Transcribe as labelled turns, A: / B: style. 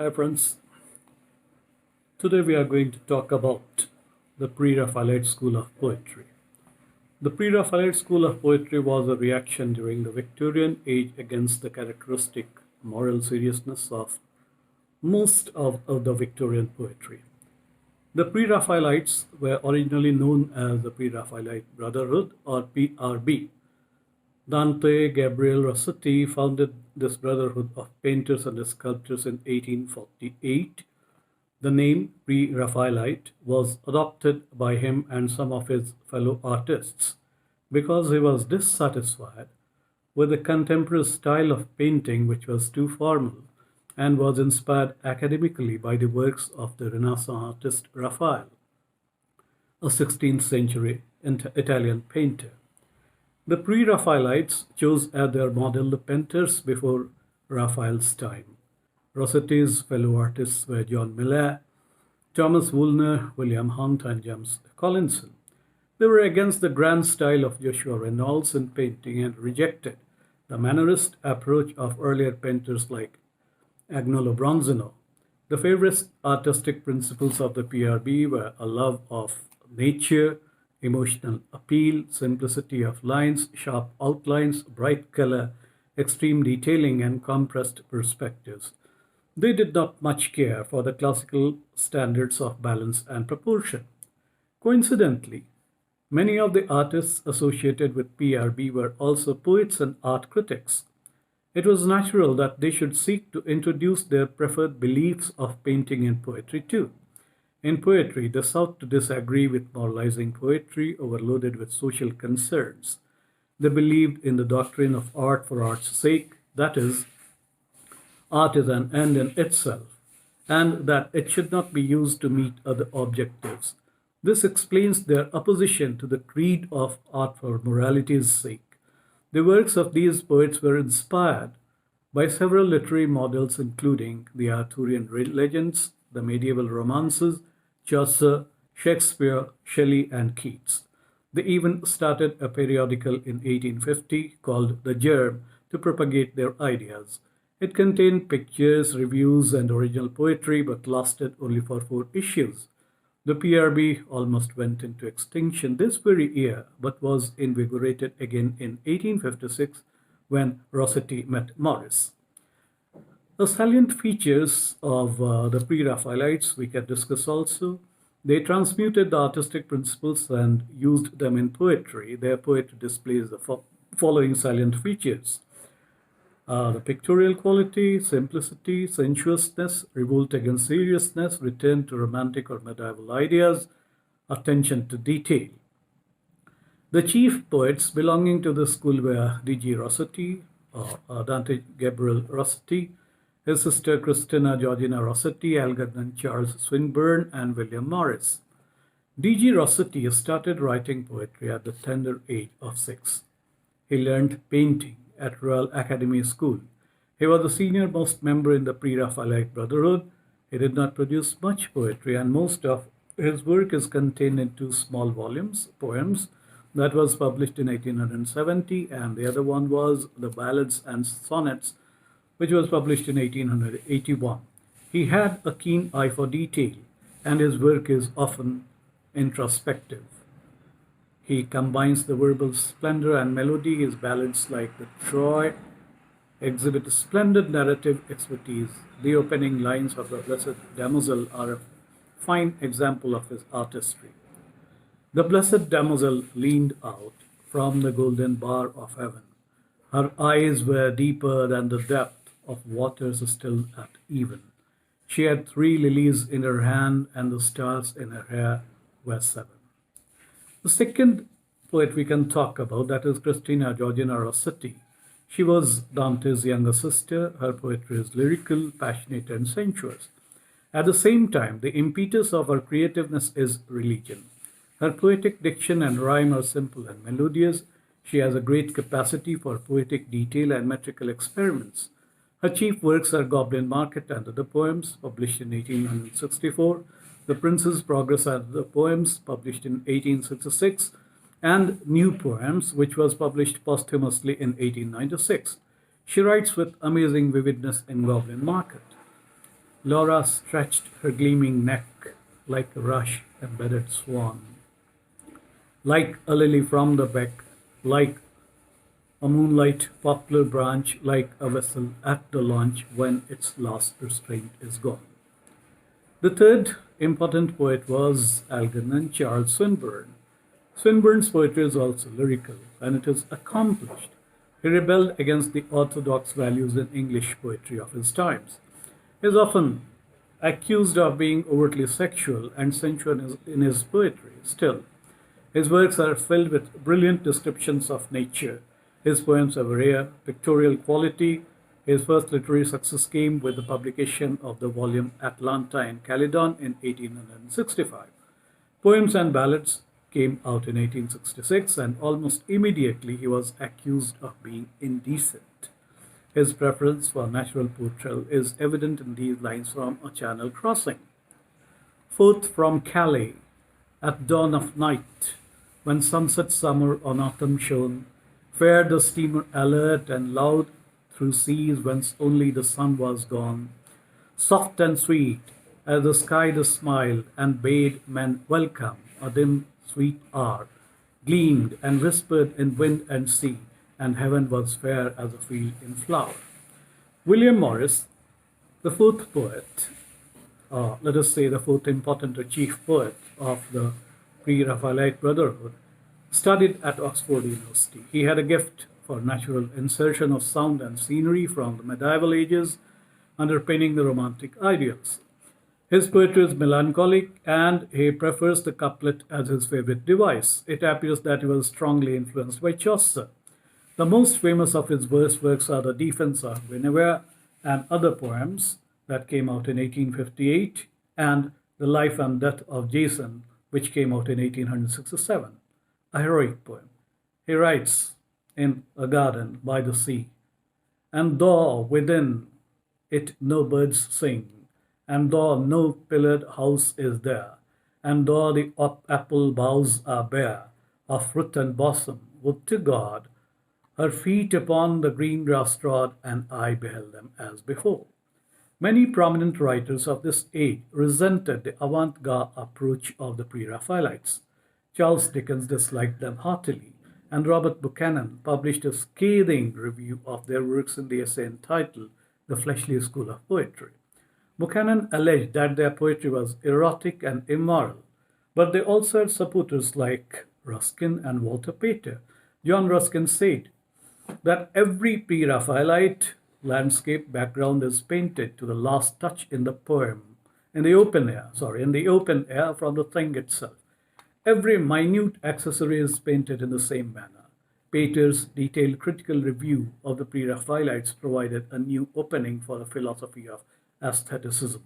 A: Hi friends, today we are going to talk about the Pre-Raphaelite School of Poetry. The Pre-Raphaelite School of Poetry was a reaction during the Victorian age against the characteristic moral seriousness of most of the Victorian poetry. The Pre-Raphaelites were originally known as the Pre-Raphaelite Brotherhood or PRB. Dante Gabriel Rossetti founded this brotherhood of painters and sculptors in 1848. The name Pre-Raphaelite was adopted by him and some of his fellow artists because he was dissatisfied with the contemporary style of painting, which was too formal and was inspired academically by the works of the Renaissance artist Raphael, a 16th century Italian painter. The Pre-Raphaelites chose as their model the painters before Raphael's time. Rossetti's fellow artists were John Millet, Thomas Woolner, William Hunt, and James Collinson. They were against the grand style of Joshua Reynolds in painting and rejected the mannerist approach of earlier painters like Agnolo Bronzino. The favorite artistic principles of the PRB were a love of nature, emotional appeal, simplicity of lines, sharp outlines, bright color, extreme detailing, and compressed perspectives. They did not much care for the classical standards of balance and proportion. Coincidentally, many of the artists associated with PRB were also poets and art critics. It was natural that they should seek to introduce their preferred beliefs of painting and poetry too. In poetry, they sought to disagree with moralizing poetry overloaded with social concerns. They believed in the doctrine of art for art's sake, that is, art is an end in itself, and that it should not be used to meet other objectives. This explains their opposition to the creed of art for morality's sake. The works of these poets were inspired by several literary models, including the Arthurian legends, the medieval romances, Chaucer, Shakespeare, Shelley, and Keats. They even started a periodical in 1850 called The Germ to propagate their ideas. It contained pictures, reviews, and original poetry, but lasted only for 4 issues. The PRB almost went into extinction this very year, but was invigorated again in 1856 when Rossetti met Morris. The salient features of the Pre-Raphaelites we can discuss also. They transmuted the artistic principles and used them in poetry. Their poetry displays the following salient features. The pictorial quality, simplicity, sensuousness, revolt against seriousness, return to romantic or medieval ideas, attention to detail. The chief poets belonging to the school were D.G. Rossetti, Dante Gabriel Rossetti, his sister Christina Georgina Rossetti, Algernon Charles Swinburne, and William Morris. D.G. Rossetti started writing poetry at the tender age of 6. He learned painting at Royal Academy School. He was the senior-most member in the Pre-Raphaelite Brotherhood. He did not produce much poetry, and most of his work is contained in 2 small volumes, poems, that was published in 1870, and the other one was The Ballads and Sonnets, which was published in 1881. He had a keen eye for detail, and his work is often introspective. He combines the verbal splendor and melody. His ballads, like the Troy, exhibit splendid narrative expertise. The opening lines of the Blessed Damozel are a fine example of his artistry. The Blessed Damozel leaned out from the golden bar of heaven. Her eyes were deeper than the depth of waters still at even. She had 3 lilies in her hand, and the stars in her hair were 7. The second poet we can talk about, that is Christina Georgina Rossetti. She was Dante's younger sister. Her poetry is lyrical, passionate, and sensuous. At the same time, the impetus of her creativeness is religion. Her poetic diction and rhyme are simple and melodious. She has a great capacity for poetic detail and metrical experiments. Her chief works are Goblin Market and Other Poems, published in 1864, The Prince's Progress and Other Poems, published in 1866, and New Poems, which was published posthumously in 1896. She writes with amazing vividness in Goblin Market. Laura stretched her gleaming neck like a rush-embedded swan, like a lily from the beck, like a moonlight poplar branch, like a vessel at the launch when its last restraint is gone. The third important poet was Algernon Charles Swinburne. Swinburne's poetry is also lyrical, and it is accomplished. He rebelled against the orthodox values in English poetry of his times. He is often accused of being overtly sexual and sensual in his poetry. Still, his works are filled with brilliant descriptions of nature. His poems have a rare pictorial quality. His first literary success came with the publication of the volume Atlanta in Caledon in 1865. Poems and ballads came out in 1866, and almost immediately he was accused of being indecent. His preference for natural portrayal is evident in these lines from A Channel Crossing. Forth from Calais, at dawn of night, when sunset summer on autumn shone, fared the steamer alert and loud through seas whence only the sun was gone. Soft and sweet as the sky the smile and bade men welcome, a dim sweet hour gleamed and whispered in wind and sea, and heaven was fair as a field in flower. William Morris, the fourth poet, let us say the fourth important or chief poet of the Pre-Raphaelite Brotherhood, studied at Oxford University. He had a gift for natural insertion of sound and scenery from the medieval ages, underpinning the romantic ideals. His poetry is melancholic, and he prefers the couplet as his favorite device. It appears that he was strongly influenced by Chaucer. The most famous of his verse works are the Defense of Guinevere and other poems that came out in 1858, and The Life and Death of Jason, which came out in 1867, a heroic poem. He writes, in a garden by the sea, and though within it no birds sing, and though no pillared house is there, and though the apple boughs are bare of fruit and blossom, would to God her feet upon the green grass trod, and I beheld them as before. Many prominent writers of this age resented the avant-garde approach of the Pre-Raphaelites. Charles Dickens disliked them heartily, and Robert Buchanan published a scathing review of their works in the essay entitled The Fleshly School of Poetry. Buchanan alleged that their poetry was erotic and immoral, but they also had supporters like Ruskin and Walter Pater. John Ruskin said that every Pre-Raphaelite landscape background is painted to the last touch in the poem, in the open air from the thing itself. Every minute accessory is painted in the same manner. Pater's detailed critical review of the Pre-Raphaelites provided a new opening for the philosophy of aestheticism.